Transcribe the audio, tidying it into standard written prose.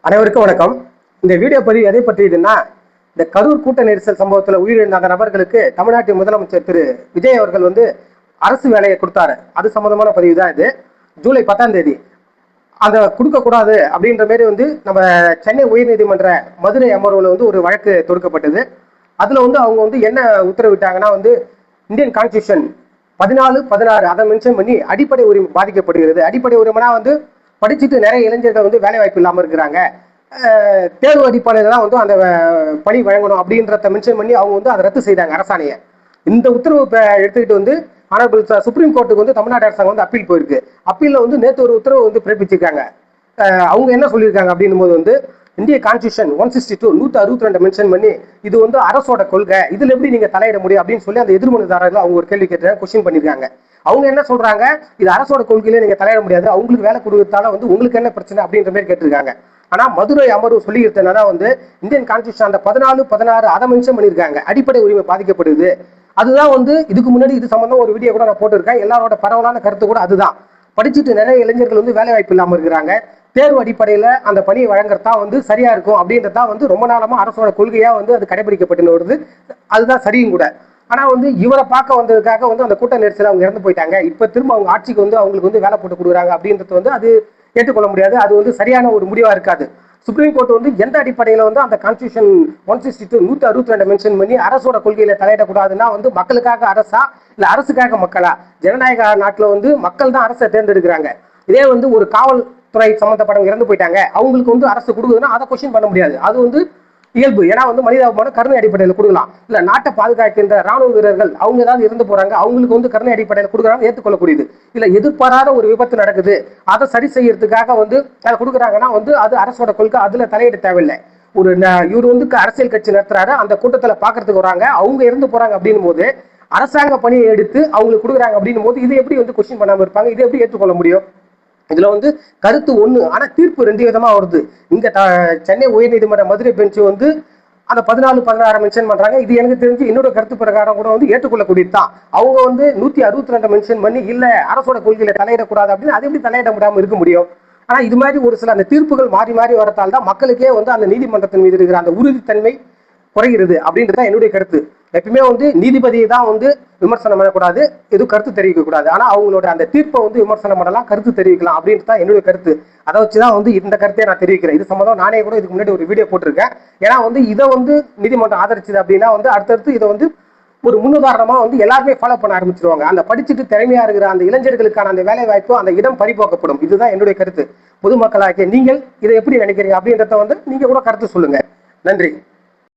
அனைவருக்கும் வணக்கம். இந்த வீடியோ பதிவு எதை பற்றியதுன்னா, இந்த கரூர் கூட்ட நெரிசல் சம்பவத்தில் உயிரிழந்த அந்த நபர்களுக்கு தமிழ்நாட்டின் முதலமைச்சர் திரு விஜய் அவர்கள் அரசு வேலையை கொடுத்தாரு. அது சம்பந்தமான பதிவு தான் இது. ஜூலை 10ஆம் தேதி அதை கொடுக்கக்கூடாது அப்படின்ற மாரி நம்ம சென்னை உயர்நீதிமன்ற மதுரை அமர்வில் ஒரு வழக்கு தொடுக்கப்பட்டது. அதுல அவங்க என்ன உத்தரவிட்டாங்கன்னா, இந்தியன் கான்ஸ்டியூஷன் 14, 16 அதை மென்ஷன் பண்ணி அடிப்படை உரிமை பாதிக்கப்படுகிறது. அடிப்படை உரிமைனா படிச்சுட்டு நிறைய இளைஞர்கள் வேலை வாய்ப்பு இல்லாமல் இருக்கிறாங்க. தேர்வு அடிப்படையில் தான் அந்த பணி வழங்கணும் அப்படின்றத மென்ஷன் பண்ணி அவங்க அதை ரத்து செய்தாங்க அரசாணையை. இந்த உத்தரவு எடுத்துக்கிட்டு ஆனரபிள் சுப்ரீம் கோர்ட்டுக்கு தமிழ்நாடு அரசாங்கம் அப்பீல் போயிருக்கு. அப்பீல்ல நேற்று ஒரு உத்தரவு பிறப்பிச்சிருக்காங்க. அவங்க என்ன சொல்லியிருக்காங்க அப்படின்னும் போது இந்திய கான்ஸ்டியூஷன் 162 162 மென்ஷன் பண்ணி இது அரசோட கொள்கை, இதுல எப்படி நீங்க தலையிட முடியும் அப்படின்னு சொல்லி அந்த எதிர்மனுதாரர்கள் அவங்க ஒரு கேள்வி கேட்டு கொஸ்டின் பண்ணிருக்காங்க. அவங்க என்ன சொல்றாங்க, இது அரசோட கொள்கையில நீங்க தலையிட முடியாது, அவங்களுக்கு வேலை கொடுத்தால உங்களுக்கு என்ன பிரச்சனை அப்படின்ற மாதிரி கேட்டிருக்காங்க. ஆனா மதுரை அமர்வு சொல்லி இருந்ததுனா இந்தியன் கான்ஸ்டியூஷன் அந்த 14, 16 அதை மென்ஷன் பண்ணிருக்காங்க. அடிப்படை உரிமை பாதிக்கப்படுது. அதுதான் இதுக்கு முன்னாடி இது சம்பந்தம் ஒரு வீடியோ கூட நான் போட்டிருக்கேன். எல்லாரோட பரவலான கருத்து கூட அதுதான். படிச்சுட்டு நிறைய இளைஞர்கள் வேலை வாய்ப்பு இல்லாம இருக்கிறாங்க. தேர்வு அடிப்படையில அந்த பணியை வழங்குறதா சரியா இருக்கும் அப்படின்றதா ரொம்ப நாளமா அரசோட கொள்கையா அது கடைபிடிக்கப்பட்டு வருது. அதுதான் சரியும் கூட. ஆனா இவரை பார்க்க வந்ததுக்காக அந்த கூட்ட நெரிசல் அவங்க இறந்து போயிட்டாங்க. இப்ப திரும்ப அவங்க ஆட்சிக்கு அவங்களுக்கு வேலை போட்டு கொடுக்குறாங்க அப்படின்றது அது ஏற்றுக்கொள்ள முடியாது. அது சரியான ஒரு முடிவா இருக்காது. சுப்ரீம் கோர்ட் எந்த அடிப்படையில அந்த கான்ஸ்டியூஷன் 162 162 மென்ஷன் பண்ணி அரசோட கொள்கையில தலையிடக்கூடாதுன்னா மக்களுக்காக அரசா இல்ல அரசுக்காக மக்களா? ஜனநாயக நாட்டுல மக்கள் தான் அரசை தேர்ந்தெடுக்கிறாங்க. இதே ஒரு காவல் துறை சம்பந்தப்பட்டவங்க இறந்து போயிட்டாங்க, அவங்களுக்கு அரசு கொடுக்குதுன்னா அதை கொஸ்டின் பண்ண முடியாது. அது இயல்பு. ஏன்னா மனிதாபிமான கருணை அடிப்படையில் கொடுக்கலாம். இல்ல நாட்டை பாதுகாக்கின்ற ராணுவ வீரர்கள் அவங்க ஏதாவது இறந்து போறாங்க, அவங்களுக்கு கருணை அடிப்படையில் கொடுக்குறாங்க, ஏற்றுக்கொள்ளக்கூடியது. இல்ல எதிர்பாராத ஒரு விபத்து நடக்குது, அதை சரி செய்யறதுக்காக அதை கொடுக்குறாங்கன்னா அது அரசோட கொள்கை, அதுல தலையிட தேவையில்லை. இவர் அரசியல் கட்சி நடத்துறாரு, அந்த கூட்டத்துல பாக்குறதுக்கு வராங்க, அவங்க இறந்து போறாங்க அப்படின்னும் போது அரசாங்க பணியை எடுத்து அவங்களுக்கு கொடுக்குறாங்க அப்படின்னும் போது இது எப்படி கொஸ்டின் பண்ணாம இருப்பாங்க? இது எப்படி ஏற்றுக்கொள்ள முடியும்? இதுல கருத்து ஒண்ணு, ஆனா தீர்ப்பு 2 விதமா வருது. இங்க சென்னை உயர்நீதிமன்ற மதுரை பெஞ்ச் அந்த 14, 16 மென்ஷன் பண்றாங்க. இது எனக்கு தெரிஞ்சு இன்னொரு கருத்து பிரகாரம் கூட ஏற்றுக்கொள்ளக்கூடியதுதான். அவங்க 162 மென்ஷன் பண்ணி இல்ல அரசோட கொள்கையில தலையிடக்கூடாது அப்படின்னு அது எப்படி தலையிட முடியாம இருக்க முடியும்? ஆனா இது மாதிரி ஒரு சில அந்த தீர்ப்புகள் மாறி மாறி வரத்தால் தான் மக்களுக்கே அந்த நீதிமன்றத்தின் மீது இருக்கிற அந்த உறுதித்தன்மை குறைகிறது அப்படின்றதான் என்னுடைய கருத்து. எப்பவுமே நீதிபதியை தான் விமர்சனம் பண்ணக்கூடாது, எதுவும் கருத்து தெரிவிக்க கூடாது. ஆனா அவங்களோட அந்த தீர்ப்பை விமர்சனம் பண்ணலாம், கருத்து தெரிவிக்கலாம் அப்படின்றதான் என்னுடைய கருத்து. அதை வச்சுதான் இந்த கருத்தையை நான் தெரிவிக்கிறேன். இது சம்பந்தம் நானே கூட இதுக்கு முன்னாடி ஒரு வீடியோ போட்டிருக்கேன். ஏன்னா இதை நீதிமன்றம் ஆதரிச்சது அப்படின்னா அடுத்தடுத்து இதை ஒரு முன்னுதாரணமா எல்லாருமே ஃபாலோ பண்ண ஆரம்பிச்சிருவாங்க. அந்த படிச்சுட்டு திறமையா இருக்கிற அந்த இளைஞர்களுக்கான அந்த வேலை வாய்ப்பு, அந்த இடம் பறிபோக்கப்படும். இதுதான் என்னுடைய கருத்து. பொதுமக்களாகிய நீங்கள் இதை எப்படி நினைக்கிறீங்க அப்படின்றத நீங்க கூட கருத்து சொல்லுங்க. நன்றி.